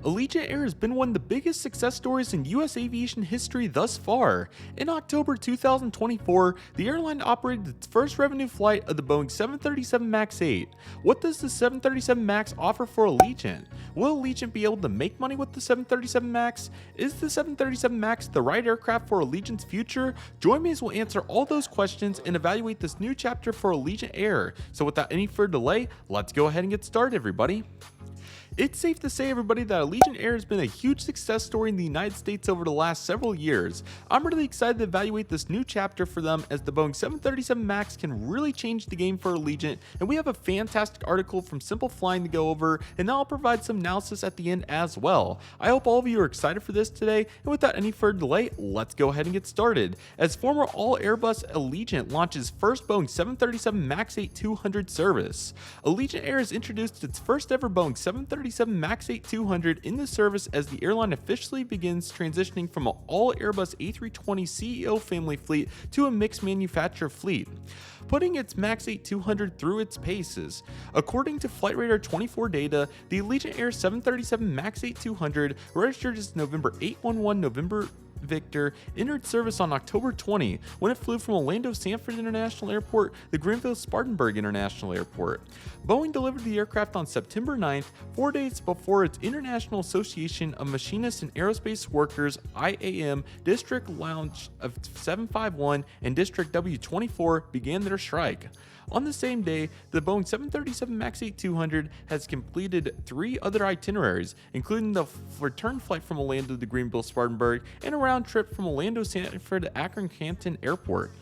Allegiant Air has been one of the biggest success stories in US aviation history thus far. In October 2024, the airline operated its first revenue flight of the Boeing 737 MAX 8. What does the 737 MAX offer for Allegiant? Will Allegiant be able to make money with the 737 MAX? Is the 737 MAX the right aircraft for Allegiant's future? Join me as we'll answer all those questions and evaluate this new chapter for Allegiant Air. So without any further delay, let's go ahead and get started, everybody. It's safe to say, everybody, that Allegiant Air has been a huge success story in the United States over the last several years. I'm really excited to evaluate this new chapter for them, as the Boeing 737 MAX can really change the game for Allegiant, and we have a fantastic article from Simple Flying to go over, and I'll provide some analysis at the end as well. I hope all of you are excited for this today, and without any further delay, let's go ahead and get started. As former all-Airbus, Allegiant launches first Boeing 737 MAX 8-200 service. Allegiant Air has introduced its first ever Boeing 737 MAX 8-200 in the service as the airline officially begins transitioning from an all-Airbus A320 CEO family fleet to a mixed manufacturer fleet, putting its MAX 8-200 through its paces. According to Flight Radar 24 data, the Allegiant Air 737 MAX 8-200, registered as November 811 November Victor, entered service on October 20 when it flew from Orlando Sanford International Airport to Greenville Spartanburg International Airport. Boeing delivered the aircraft on September 9th, 4 days before its International Association of Machinists and Aerospace Workers IAM District Lounge of 751 and District W24 began their strike. On the same day, the Boeing 737 MAX 8-200 has completed 3 other itineraries, including the return flight from Orlando to Greenville Spartanburg and a round trip from Orlando Sanford to Akron Canton Airport.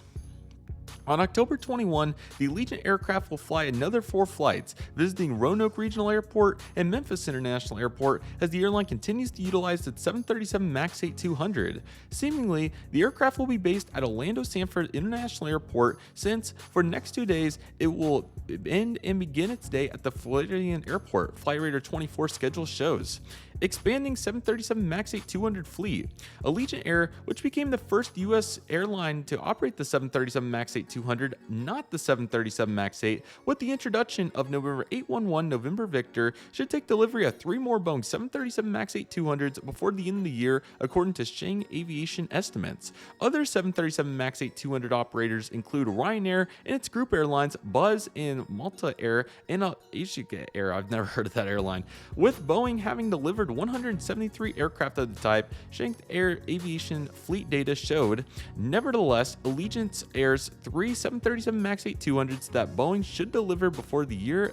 On October 21, the Allegiant aircraft will fly another 4 flights, visiting Roanoke Regional Airport and Memphis International Airport as the airline continues to utilize its 737 MAX 8-200. Seemingly, the aircraft will be based at Orlando Sanford International Airport, since for the next 2 days it will end and begin its day at the Floridian Airport, Flight Radar 24 schedule shows. Expanding 737 MAX 8-200 fleet. Allegiant Air, which became the first U.S. airline to operate the 737 MAX 8-200, not the 737 MAX 8, with the introduction of November 811 November Victor, should take delivery of 3 more Boeing 737 MAX 8-200s before the end of the year, according to Cushing Aviation estimates. Other 737 MAX 8-200 operators include Ryanair and its group airlines Buzz and Malta Air and Acer Air. I've never heard of that airline. With Boeing having delivered 173 aircraft of the type, Shanked Air Aviation fleet data showed. Nevertheless, Allegiant Air's 3 737 MAX 8-200s that Boeing should deliver before the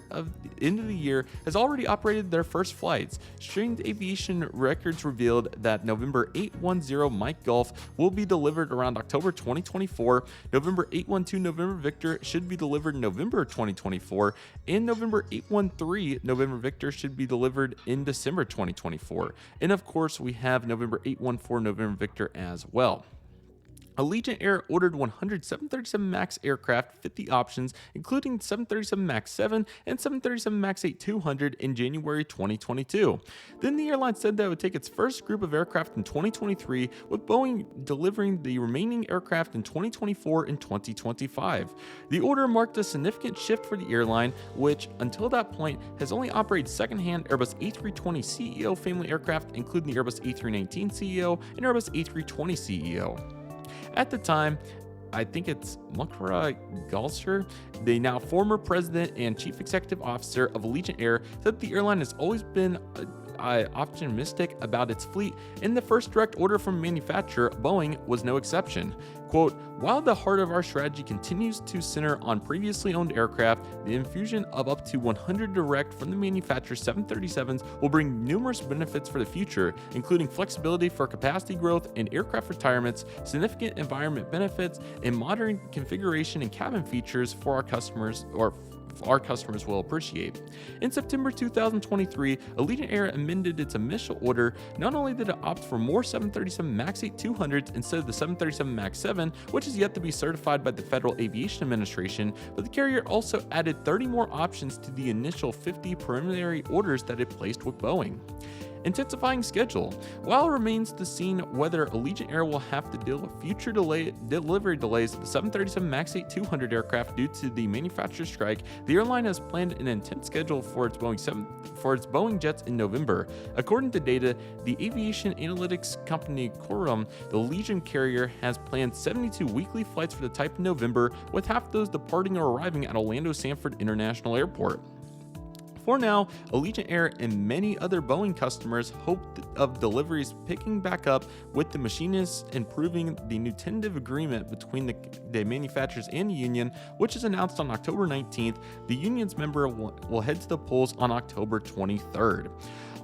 end of the year has already operated their first flights. Shanked Aviation records revealed that November 810 Mike Golf will be delivered around October 2024, November 812 November Victor should be delivered in November 2024, and November 813 November Victor should be delivered in December 2024. And of course, we have November 814 November Victor as well. Allegiant Air ordered 100 737 MAX aircraft, 50 options, including 737 MAX 7 and 737 MAX 8-200 in January 2022. Then the airline said that it would take its first group of aircraft in 2023, with Boeing delivering the remaining aircraft in 2024 and 2025. The order marked a significant shift for the airline, which until that point has only operated second-hand Airbus A320 CEO family aircraft, including the Airbus A319 CEO and Airbus A320 CEO. At the time, I think it's Mukra Galsher, the now former president and chief executive officer of Allegiant Air, said the airline has always been optimistic about its fleet, and the first direct order from manufacturer, Boeing, was no exception. Quote, "While the heart of our strategy continues to center on previously owned aircraft, the infusion of up to 100 direct from the manufacturer's 737s will bring numerous benefits for the future, including flexibility for capacity growth and aircraft retirements, significant environment benefits, and modern configuration and cabin features for our customers will appreciate." In September 2023, Allegiant Air amended its initial order. Not only did it opt for more 737 MAX 8-200s instead of the 737 MAX 7, which is yet to be certified by the Federal Aviation Administration, but the carrier also added 30 more options to the initial 50 preliminary orders that it placed with Boeing. Intensifying schedule. While it remains to be seen whether Allegiant Air will have to deal with future delivery delays of the 737 MAX 8-200 aircraft due to the manufacturer strike, the airline has planned an intense schedule for its Boeing jets in November. According to data, the aviation analytics company Quorum, the Allegiant carrier has planned 72 weekly flights for the type in November, with half those departing or arriving at Orlando Sanford International Airport. For now, Allegiant Air and many other Boeing customers hope of deliveries picking back up, with the machinists improving the new tentative agreement between the manufacturers and the union, which is announced on October 19th. The union's member will head to the polls on October 23rd.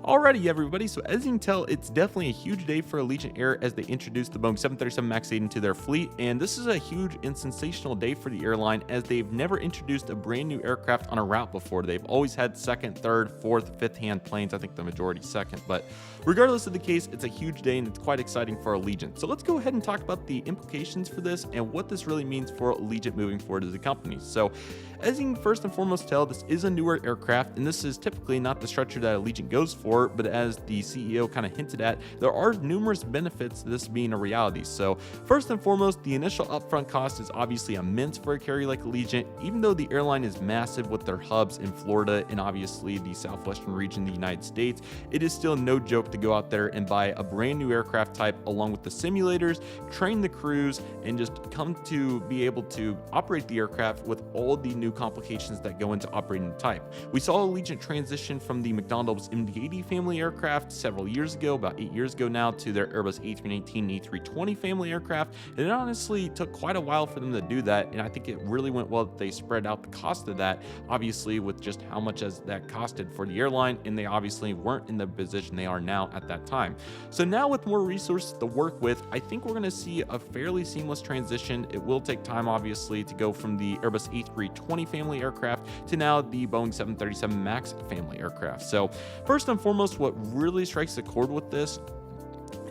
Alrighty, everybody, so as you can tell, it's definitely a huge day for Allegiant Air as they introduced the Boeing 737 MAX 8 into their fleet, and this is a huge and sensational day for the airline as they've never introduced a brand new aircraft on a route before. They've always had second, third, fourth, fifth-hand planes. I think the majority second, but regardless of the case, it's a huge day and it's quite exciting for Allegiant. So let's go ahead and talk about the implications for this and what this really means for Allegiant moving forward as a company. So as you can first and foremost tell, this is a newer aircraft, and this is typically not the structure that Allegiant goes for, but as the CEO kind of hinted at, there are numerous benefits to this being a reality. So first and foremost, the initial upfront cost is obviously immense for a carrier like Allegiant. Even though the airline is massive with their hubs in Florida and obviously the southwestern region of the United States, it is still no joke to go out there and buy a brand new aircraft type along with the simulators, train the crews, and just come to be able to operate the aircraft with all the new complications that go into operating the type. We saw Allegiant transition from the McDonnell's MD-80 family aircraft several years ago, about 8 years ago now, to their Airbus A319 and A320 family aircraft, and it honestly took quite a while for them to do that, and I think it really went well that they spread out the cost of that, obviously with just how much as that costed for the airline, and they obviously weren't in the position they are now at that time. So now with more resources to work with, I think we're going to see a fairly seamless transition. It will take time obviously to go from the Airbus A320 family aircraft to now the Boeing 737 MAX family aircraft. So first and foremost, what really strikes a chord with this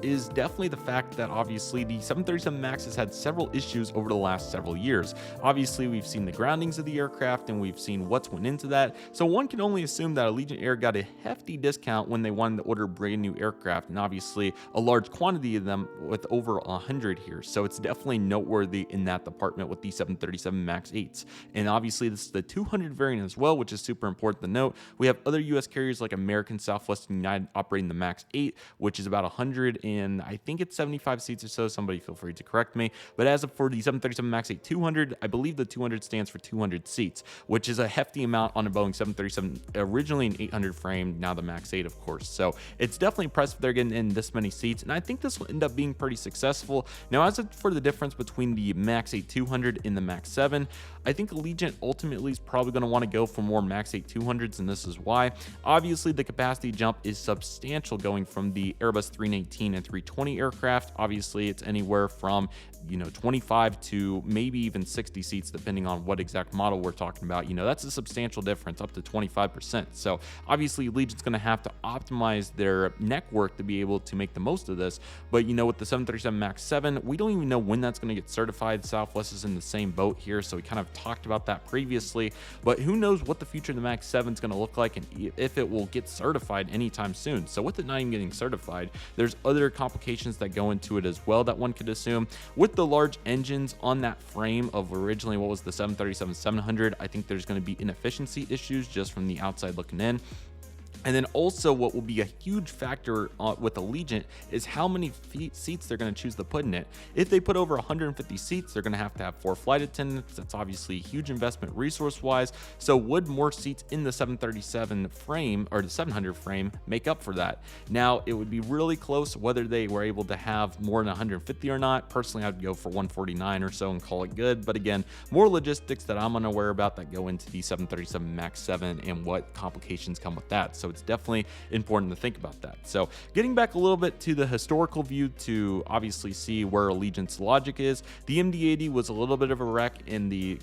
is definitely the fact that obviously the 737 MAX has had several issues over the last several years. Obviously, we've seen the groundings of the aircraft and we've seen what's went into that. So one can only assume that Allegiant Air got a hefty discount when they wanted to order brand new aircraft, and obviously a large quantity of them with over 100 here. So it's definitely noteworthy in that department with the 737 MAX 8s. And obviously this is the 200 variant as well, which is super important to note. We have other US carriers like American, Southwest, and United operating the MAX 8, which is about 100 and I think it's 75 seats or so. Somebody feel free to correct me. But as of for the 737 MAX 8-200, I believe the 200 stands for 200 seats, which is a hefty amount on a Boeing 737, originally an 800 frame, now the MAX 8, of course. So it's definitely impressive they're getting in this many seats, and I think this will end up being pretty successful. Now, as for the difference between the MAX 8-200 and the MAX 7, I think Allegiant ultimately is probably going to want to go for more MAX 8-200s, and this is why. Obviously, the capacity jump is substantial going from the Airbus 319 and 320 aircraft. Obviously, it's anywhere from 25 to maybe even 60 seats, depending on what exact model we're talking about. That's a substantial difference, up to 25%. So obviously, Allegiant's going to have to optimize their network to be able to make the most of this. But with the 737 MAX 7, we don't even know when that's going to get certified. Southwest is in the same boat here, so we kind of talked about that previously. But who knows what the future of the MAX 7 is going to look like and if it will get certified anytime soon. So with it not even getting certified, there's other complications that go into it as well that one could assume. With the large engines on that frame of originally what was the 737-700, I think there's going to be inefficiency issues just from the outside looking in. And then also what will be a huge factor with Allegiant is how many seats they're going to choose to put in it. If they put over 150 seats, they're going to have 4 flight attendants. That's obviously a huge investment resource-wise. So would more seats in the 737 frame or the 700 frame make up for that? Now, it would be really close whether they were able to have more than 150 or not. Personally, I'd go for 149 or so and call it good. But again, more logistics that I'm unaware about that go into the 737 MAX 7 and what complications come with that. So it's definitely important to think about that. So getting back a little bit to the historical view to obviously see where Allegiant's logic is, the MD-80 was a little bit of a wreck, and the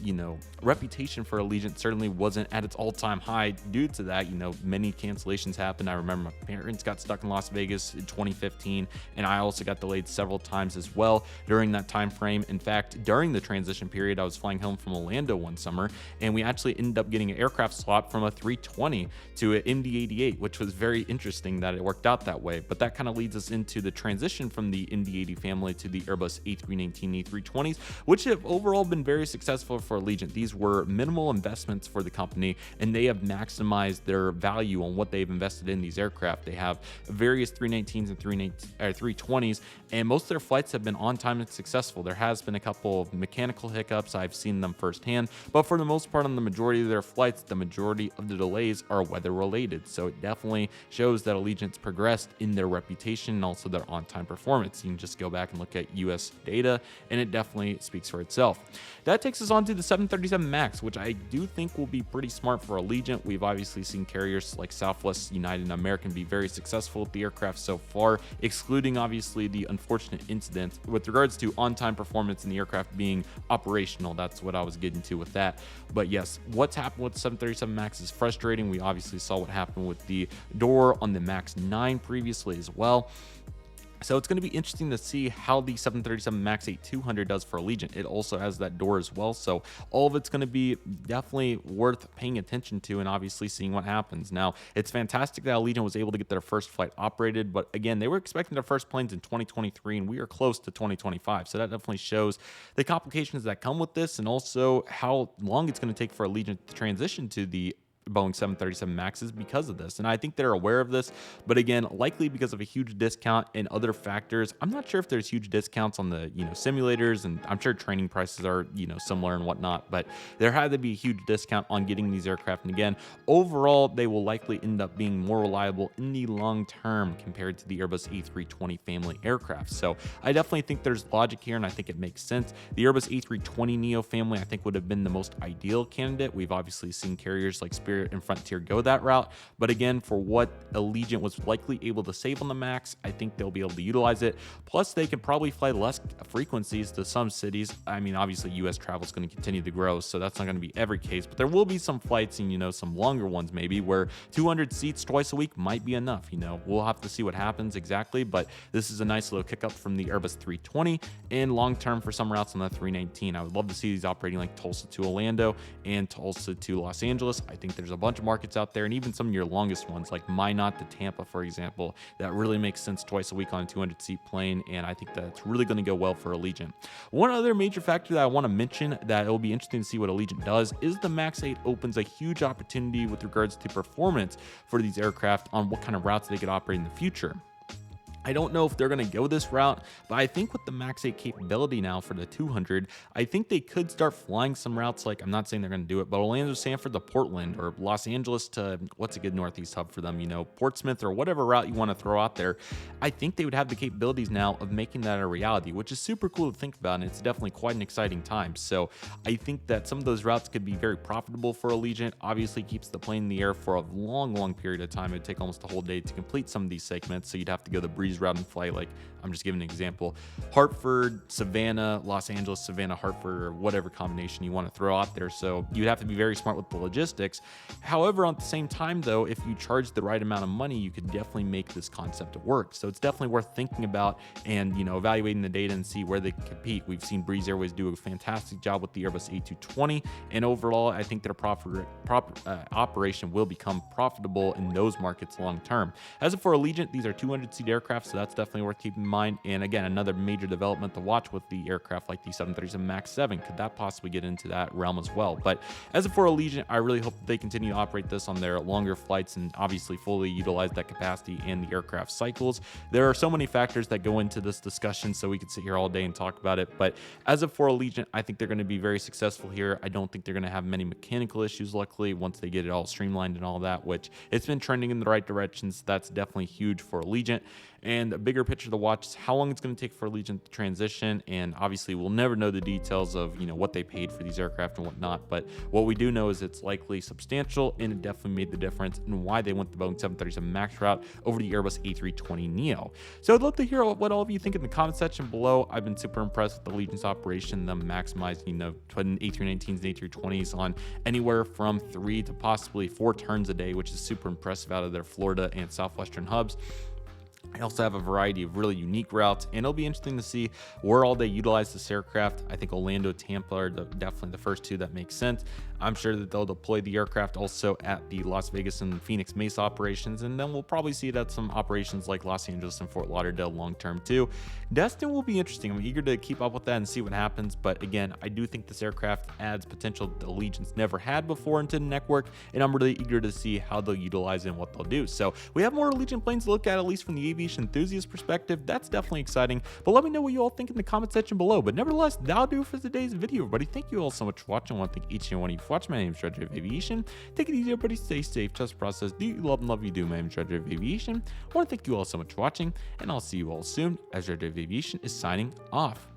reputation for Allegiant certainly wasn't at its all-time high due to that. Many cancellations happened. I remember my parents got stuck in Las Vegas in 2015, and I also got delayed several times as well during that time frame. In fact, during the transition period, I was flying home from Orlando one summer, and we actually ended up getting an aircraft swap from a 320 to an MD-80 Indy 8, which was very interesting that it worked out that way. But that kind of leads us into the transition from the Indy 80 family to the Airbus A319, A320s, which have overall been very successful for Allegiant. These were minimal investments for the company, and they have maximized their value on what they've invested in these aircraft. They have various 319s and 320s, and most of their flights have been on time and successful. There has been a couple of mechanical hiccups. I've seen them firsthand, but for the most part, on the majority of their flights, the majority of the delays are weather related. So it definitely shows that Allegiant's progressed in their reputation and also their on-time performance. You can just go back and look at US data, and it definitely speaks for itself. That takes us on to the 737 MAX, which I do think will be pretty smart for Allegiant. We've obviously seen carriers like Southwest, United, and American be very successful with the aircraft so far, excluding obviously the unfortunate incident with regards to on-time performance and the aircraft being operational. That's what I was getting to with that. But yes, what's happened with 737 MAX is frustrating. We obviously saw what happened with the door on the MAX 9 previously as well. So it's going to be interesting to see how the 737 MAX 8-200 does for Allegiant. It also has that door as well, so all of it's going to be definitely worth paying attention to and obviously seeing what happens. Now, it's fantastic that Allegiant was able to get their first flight operated, but again, they were expecting their first planes in 2023, and we are close to 2025, so that definitely shows the complications that come with this and also how long it's going to take for Allegiant to transition to the Boeing 737 Maxes because of this. And I think they're aware of this, but again, likely because of a huge discount and other factors. I'm not sure if there's huge discounts on the, simulators, and I'm sure training prices are, similar and whatnot, but there had to be a huge discount on getting these aircraft. And again, overall, they will likely end up being more reliable in the long term compared to the Airbus A320 family aircraft. So I definitely think there's logic here, and I think it makes sense. The Airbus A320neo family, I think, would have been the most ideal candidate. We've obviously seen carriers like Spirit and Frontier go that route, but again, for what Allegiant was likely able to save on the MAX, I think they'll be able to utilize it. Plus, they can probably fly less frequencies to some cities. I mean, obviously, US travel is going to continue to grow, so that's not going to be every case, but there will be some flights and, some longer ones maybe where 200 seats twice a week might be enough. We'll have to see what happens exactly, but this is a nice little kick up from the Airbus 320 and long term for some routes on the 319. I would love to see these operating like Tulsa to Orlando and Tulsa to Los Angeles. I think there's a bunch of markets out there, and even some of your longest ones like Minot to Tampa, for example, that really makes sense twice a week on a 200-seat plane, and I think that's really going to go well for Allegiant. One other major factor that I want to mention that it will be interesting to see what Allegiant does is the MAX 8 opens a huge opportunity with regards to performance for these aircraft on what kind of routes they could operate in the future. I don't know if they're going to go this route, but I think with the MAX 8 capability now for the 200, I think they could start flying some routes. Like, I'm not saying they're going to do it, but Orlando, Sanford to Portland, or Los Angeles to, what's a good Northeast hub for them, Portsmouth, or whatever route you want to throw out there. I think they would have the capabilities now of making that a reality, which is super cool to think about, and it's definitely quite an exciting time. So I think that some of those routes could be very profitable for Allegiant. Obviously keeps the plane in the air for a long period of time. It'd take almost a whole day to complete some of these segments, so you'd have to go the breeze route and fly, like, I'm just giving an example, Hartford, Savannah, Los Angeles, Savannah, Hartford, or whatever combination you want to throw out there. So you'd have to be very smart with the logistics. However, at the same time, though, if you charge the right amount of money, you could definitely make this concept work. So it's definitely worth thinking about and, evaluating the data and see where they can compete. We've seen Breeze Airways do a fantastic job with the Airbus A220, and overall, I think their operation will become profitable in those markets long term. As for Allegiant, these are 200-seat aircraft, so that's definitely worth keeping in mind. And again, another major development to watch with the aircraft like the 737 MAX 7. Could that possibly get into that realm as well? But as for Allegiant, I really hope that they continue to operate this on their longer flights and obviously fully utilize that capacity and the aircraft cycles. There are so many factors that go into this discussion, so we could sit here all day and talk about it. But as for Allegiant, I think they're going to be very successful here. I don't think they're going to have many mechanical issues, luckily, once they get it all streamlined and all that, which it's been trending in the right direction. So that's definitely huge for Allegiant. And a bigger picture to watch is how long it's going to take for Allegiant to transition. And obviously, we'll never know the details of what they paid for these aircraft and whatnot. But what we do know is it's likely substantial, and it definitely made the difference in why they went the Boeing 737 MAX route over the Airbus A320neo. So I'd love to hear what all of you think in the comment section below. I've been super impressed with Allegiant's operation, them maximizing putting A319s and A320s on anywhere from 3 to possibly 4 turns a day, which is super impressive out of their Florida and Southwestern hubs. I also have a variety of really unique routes, and it'll be interesting to see where all they utilize this aircraft. I think Orlando, Tampa are definitely the first two that make sense. I'm sure that they'll deploy the aircraft also at the Las Vegas and Phoenix Mesa operations, and then we'll probably see it at some operations like Los Angeles and Fort Lauderdale long term too. Destin will be interesting. I'm eager to keep up with that and see what happens, but again, I do think this aircraft adds potential that Allegiant's never had before into the network, and I'm really eager to see how they'll utilize it and what they'll do. So we have more Allegiant planes to look at least from the aviation enthusiast perspective. That's definitely exciting, but let me know what you all think in the comment section below. But nevertheless, that'll do for today's video, everybody. Thank you all so much for watching. I want to thank each and one of you for watching. My name is Redriveraviation. Take it easy, everybody. Stay safe. Trust the process. Do you love and love you do. My name is Redriveraviation. I want to thank you all so much for watching, and I'll see you all soon as Redriveraviation is signing off.